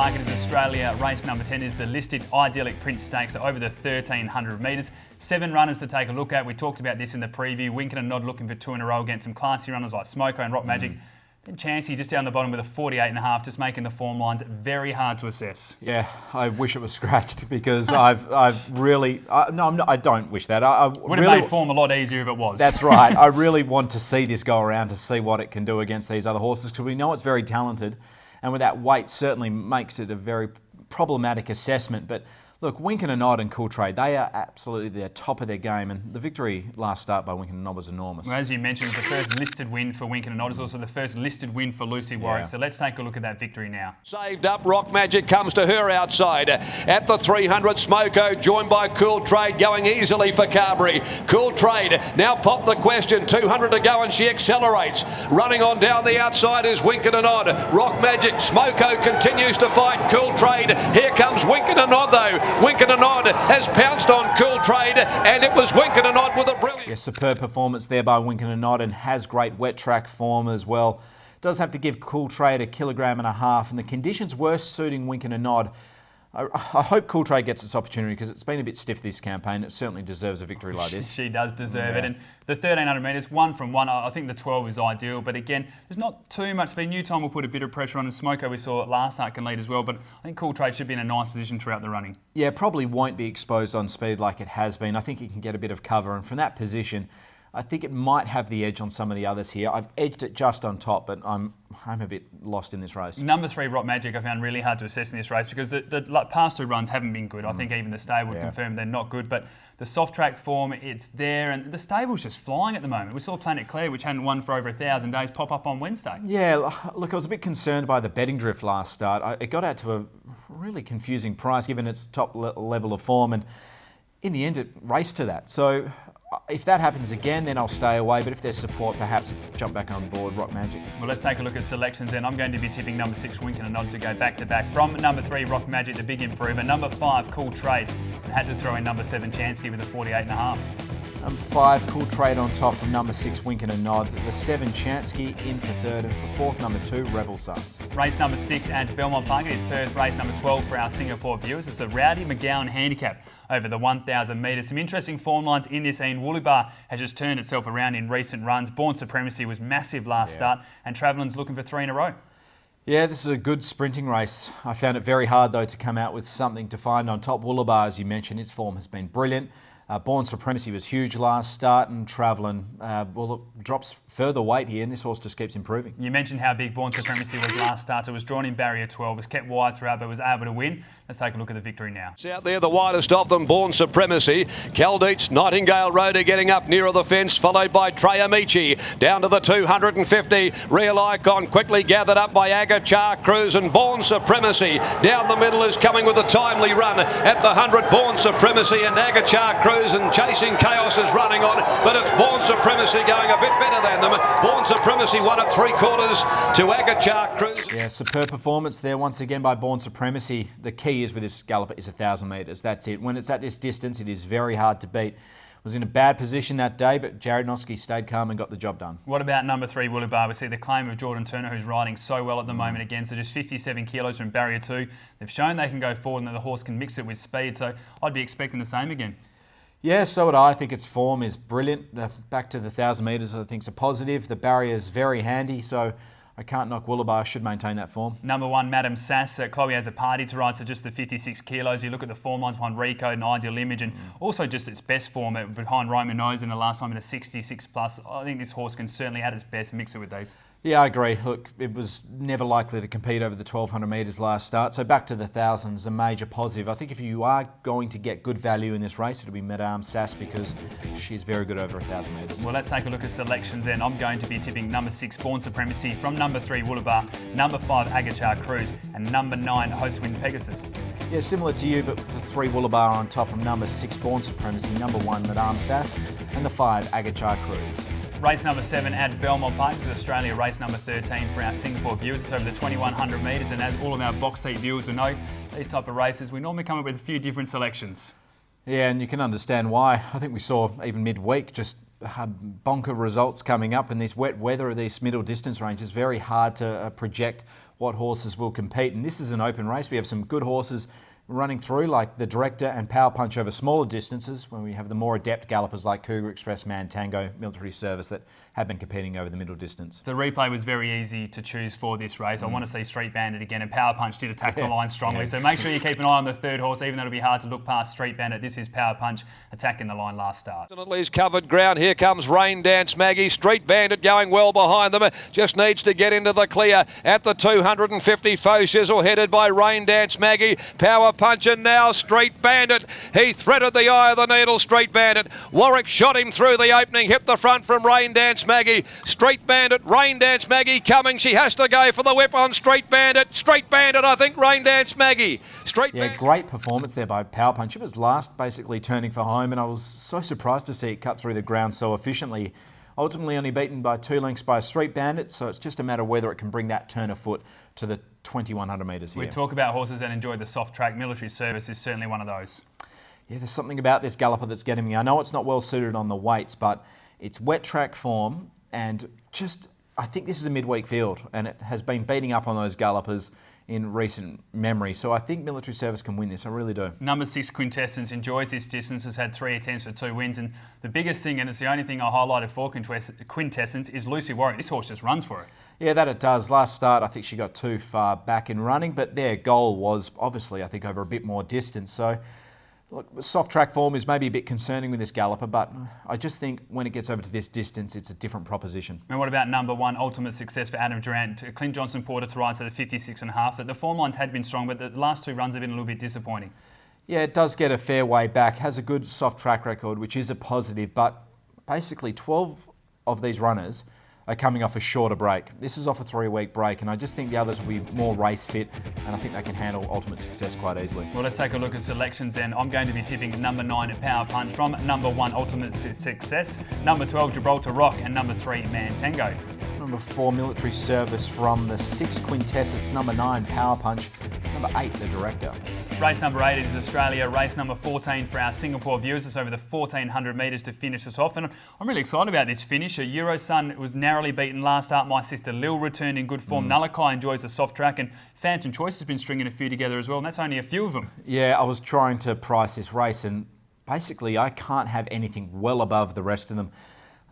Park. It is Australia. Race number 10 is the listed Idyllic Prince Stakes over the 1,300 metres. 7 runners to take a look at. We talked about this in the preview. Winkin and Nod looking for 2 in a row against some classy runners like Smoko and Rock Magic. Then Chansey just down the bottom with a 48.5, just making the form lines very hard to assess. Yeah, I wish it was scratched because I don't wish that. Would have made form a lot easier if it was. That's right. I really want to see this go around to see what it can do against these other horses because we know it's very talented, and with that weight certainly makes it a very problematic assessment. But look, Winkin and Nod and Cool Trade, they are absolutely the top of their game, and the victory last start by Winkin and Nod was enormous. Well, as you mentioned, it's the first listed win for Winkin and Nod. It's also the first listed win for Lucy Warwick. So let's take a look at that victory now. Saved up, Rock Magic comes to her outside. At the 300, Smoko joined by Cool Trade going easily for Carberry. Cool Trade now popped the question, 200 to go and she accelerates. Running on down the outside is Winkin and Nod. Rock Magic, Smoko continues to fight Cool Trade. Here comes Winkin and Nod though. Winkin and Nod has pounced on Cool Trade, and it was Winkin and Nod with a brilliant... Yeah, superb performance there by Winkin and Nod, and has great wet track form as well. Does have to give Cool Trade 1.5 kilograms, and the conditions were suiting Winkin and Nod. I hope Cool Trade gets its opportunity because it's been a bit stiff this campaign. It certainly deserves a victory like this. She does deserve it. And the 1,300 metres, 1 from 1, I think the 12 is ideal. But again, there's not too much speed. New Time will put a bit of pressure on, and Smoko we saw last start can lead as well. But I think Cool Trade should be in a nice position throughout the running. Yeah, probably won't be exposed on speed like it has been. I think it can get a bit of cover, and from that position, I think it might have the edge on some of the others here. I've edged it just on top, but I'm a bit lost in this race. Number 3, Rock Magic, I found really hard to assess in this race because the past 2 runs haven't been good. I think even the stable would confirm they're not good, but the soft track form, it's there, and the stable's just flying at the moment. We saw Planet Claire, which hadn't won for over 1,000 days, pop up on Wednesday. Yeah, look, I was a bit concerned by the betting drift last start. It got out to a really confusing price given its top level of form, and in the end it raced to that. So if that happens again, then I'll stay away. But if there's support, perhaps jump back on board Rock Magic. Well, let's take a look at selections then. I'm going to be tipping number 6, Winkin and Nod, to go back-to-back. From number 3, Rock Magic, the big improver. Number 5, Cool Trade. And had to throw in number 7, Chansey, with a 48.5. Number 5, Cool Trade on top from number 6, Winkin and Nod. The 7, Chansey in for 3rd. And for 4th, number 2, Rebel Sun. Race number 6 at Belmont Park. It is Perth. Race number 12 for our Singapore viewers. It's a Rowdy McGowan handicap over the 1,000 metres. Some interesting form lines in this end. Woollybar has just turned itself around in recent runs. Born Supremacy was massive last start, and Travellin's looking for 3 in a row. Yeah, this is a good sprinting race. I found it very hard, though, to come out with something to find on top. Woollybar, as you mentioned, its form has been brilliant. Born Supremacy was huge last start, and Travellin drops further weight here, and this horse just keeps improving. You mentioned how big Born Supremacy was last start. It was drawn in barrier 12, was kept wide throughout, but was able to win. Let's take a look at the victory now. It's out there, the widest of them, Born Supremacy. Caldeets, Nightingale Road are getting up nearer the fence, followed by Trey Amici. Down to the 250, Real Icon quickly gathered up by Agachar Cruz, and Born Supremacy down the middle is coming with a timely run at the 100. Born Supremacy and Agachar Cruz, and Chasing Chaos is running on, but it's Born Supremacy going a bit better than them. Born Supremacy won at 3/4 to Agachar Cruz. Yeah, superb performance there once again by Born Supremacy. The key is with this galloper is 1,000 metres. That's it. When it's at this distance, it is very hard to beat. Was in a bad position that day, but Jared Noski stayed calm and got the job done. What about number 3, Woollybar? We see the claim of Jordan Turner, who's riding so well at the moment again. So just 57 kilos from barrier 2. They've shown they can go forward and that the horse can mix it with speed. So I'd be expecting the same again. Yeah, so would I. I think its form is brilliant. Back to the 1,000 metres, I think is a positive. The barrier is very handy, so I can't knock Woollybar. Should maintain that form. Number 1, Madam Sass. Chloe has a party to ride, so just the 56 kilos. You look at the form lines behind Rico and Ideal Image, and also just its best form behind Roman Nose in the last time in a 66 plus. I think this horse can certainly at its best mix it with these. Yeah, I agree. Look, it was never likely to compete over the 1,200 metres last start, so back to the 1,000s, a major positive. I think if you are going to get good value in this race, it'll be Madame Sass because she's very good over 1,000 metres. Well, let's take a look at selections then. I'm going to be tipping number 6, Born Supremacy, from number 3, Woollybar, number 5, Agachar Cruz, and number 9, Hostwind Pegasus. Yeah, similar to you, but the 3 Woollybar on top from number 6, Born Supremacy, number 1, Madame Sass, and the 5, Agachar Cruz. Race number 7 at Belmont Park is Australia race number 13 for our Singapore viewers. It's over the 2,100 metres, and as all of our box seat viewers will know, these type of races, we normally come up with a few different selections. Yeah, and you can understand why. I think we saw even midweek just bonker results coming up, and this wet weather of these middle distance ranges, very hard to project what horses will compete. And this is an open race. We have some good horses running through, like the Director and Power Punch over smaller distances, when we have the more adept gallopers like Cougar Express, Man Tango, Military Service that have been competing over the middle distance. The replay was very easy to choose for this race. I want to see Street Bandit again, and Power Punch did attack the line strongly. So make sure you keep an eye on the third horse, even though it'll be hard to look past Street Bandit. This is Power Punch attacking the line last start. He's covered ground. Here comes Rain Dance Maggie. Street Bandit going well behind them. Just needs to get into the clear at the 250. Faux Shizzle headed by Rain Dance Maggie. Power Punch, and now Street Bandit. He threaded the eye of the needle, Street Bandit. Warwick shot him through the opening, hit the front from Rain Dance Maggie. Street Bandit, Rain Dance Maggie coming. She has to go for the whip on Street Bandit. Street Bandit, I think Rain Dance Maggie. Great performance there by Power Punch. It was last, basically turning for home, and I was so surprised to see it cut through the ground so efficiently. Ultimately only beaten by 2 lengths by Street Bandit, so it's just a matter of whether it can bring that turn of foot to the 2100 metres here. We talk about horses that enjoy the soft track. Military Service is certainly one of those. Yeah, there's something about this galloper that's getting me. I know it's not well suited on the weights, but it's wet track form, and just, I think this is a midweek field, and it has been beating up on those gallopers in recent memory. So I think Military Service can win this, I really do. Number 6, Quintessence, enjoys this distance, has had 3 attempts for 2 wins, and the biggest thing, and it's the only thing I highlighted for Quintessence, is Lucy Warrior. This horse just runs for it. Yeah, that it does. Last start, I think she got too far back in running, but their goal was obviously, I think, over a bit more distance. So, look, soft track form is maybe a bit concerning with this galloper, but I just think when it gets over to this distance, it's a different proposition. And what about number 1, Ultimate Success for Adam Durant? Clint Johnson Porter to rise at the 56.5. That the form lines had been strong, but the last 2 runs have been a little bit disappointing. Yeah, it does get a fair way back. Has a good soft track record, which is a positive, but basically 12 of these runners are coming off a shorter break. This is off a 3-week break, and I just think the others will be more race fit, and I think they can handle Ultimate Success quite easily. Well, let's take a look at selections then. I'm going to be tipping number 9 at Power Punch, from number 1 Ultimate Success, number 12 Gibraltar Rock, and number 3 Man Tango. Number 4 Military Service, from the 6 Quintessence, number 9 Power Punch, number 8 the Director. Race number 8 is Australia. Race number 14 for our Singapore viewers. It's over the 1400 metres to finish us off. And I'm really excited about this finish. Eurosun was narrowly beaten last start. My Sister Lil returned in good form. Nullakai enjoys the soft track. And Phantom Choice has been stringing a few together as well. And that's only a few of them. Yeah, I was trying to price this race, and basically I can't have anything well above the rest of them.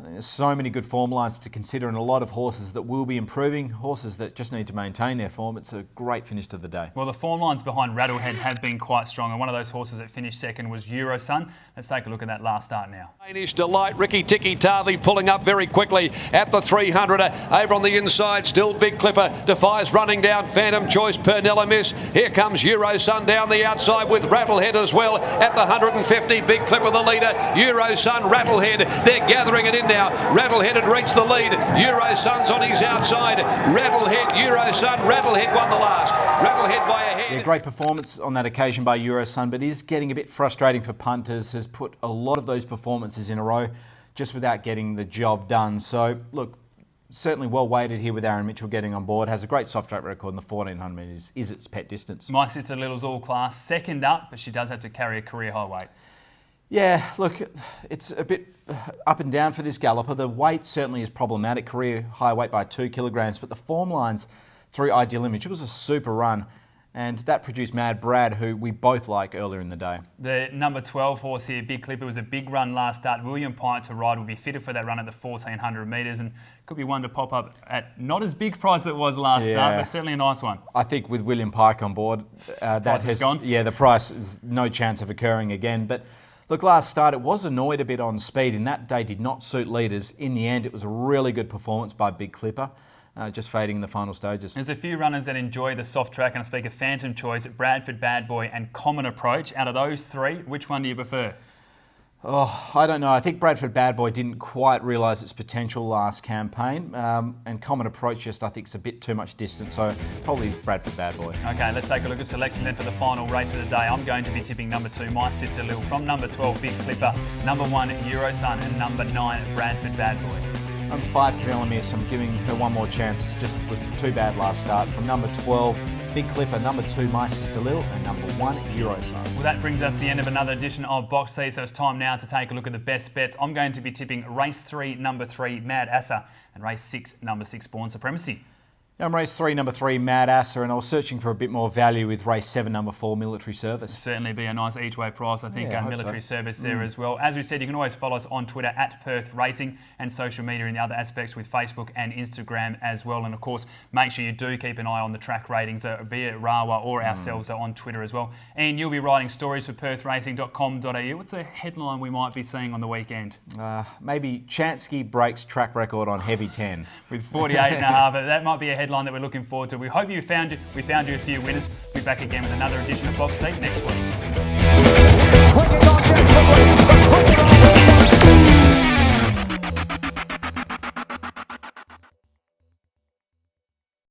There's so many good form lines to consider, and a lot of horses that will be improving, horses that just need to maintain their form. It's a great finish to the day. Well, the form lines behind Rattlehead have been quite strong, and one of those horses that finished second was Eurosun. Let's take a look at that last start now. Danish Delight, Ricky Tiki Tarvey pulling up very quickly at the 300. Over on the inside, still Big Clipper, defies running down Phantom Choice, Pernilla Miss. Here comes Eurosun down the outside with Rattlehead as well at the 150. Big Clipper the leader, Eurosun, Rattlehead. They're gathering it in now. Rattlehead had reached the lead. Eurosun's on his outside. Rattlehead, Eurosun, Rattlehead won the last. Rattlehead by a head. Yeah, great performance on that occasion by Eurosun, but is getting a bit frustrating for punters. Has put a lot of those performances in a row just without getting the job done. So, look, certainly well weighted here with Aaron Mitchell getting on board. Has a great soft track record in the 1400 metres. Is its pet distance. My Sister Little's all class. Second up, but she does have to carry a career high weight. Yeah, look, it's a bit up and down for this galloper. The weight certainly is problematic, career high weight by 2 kilograms, but the form lines through Ideal Image, it was a super run, and that produced Mad Brad, who we both like earlier in the day. The number 12 horse here, Big Clipper, was a big run last start. William Pyatt to ride will be fitted for that run at the 1400 metres, and could be one to pop up at not as big price it was last start, but certainly a nice one. I think with William Pike on board, that has gone. Yeah, the price is no chance of occurring again, but look, last start, it was annoyed a bit on speed, and that day did not suit leaders. In the end, it was a really good performance by Big Clipper, just fading in the final stages. There's a few runners that enjoy the soft track, and I speak of Phantom Choice, Bradford Bad Boy, and Common Approach. Out of those 3, which one do you prefer? Oh, I don't know. I think Bradford Bad Boy didn't quite realise its potential last campaign, and Common Approach just, I think, is a bit too much distance, so probably Bradford Bad Boy. Okay, let's take a look at selection then for the final race of the day. I'm going to be tipping number 2, My Sister Lil, from number 12, Big Clipper, number 1, Eurosun, and number 9, Bradford Bad Boy. Number 5, Pernilla Miss, I'm giving her one more chance. Just was too bad last start. From number 12, Big Clipper, number 2, My Sister Lil, and number 1, Eurosun. Well, that brings us to the end of another edition of Box C, so it's time now to take a look at the best bets. I'm going to be tipping race 3, number 3, Mad Asa, and race 6, number 6, Born Supremacy. I'm race 3, number 3, Mad Asser, and I was searching for a bit more value with race 7, number 4, Military Service. Certainly be a nice each way price, I think, Yeah, I hope Military so. Service there as well. As we said, you can always follow us on Twitter at Perth Racing and social media in the other aspects with Facebook and Instagram as well. And of course, make sure you do keep an eye on the track ratings via Rawa or ourselves on Twitter as well. And you'll be writing stories for perthracing.com.au. What's a headline we might be seeing on the weekend? Maybe Chansky breaks track record on heavy 10. With 48.5, that might be a headline that we're looking forward to. We hope we found you a few winners. We'll be back again with another edition of Box Seat next week.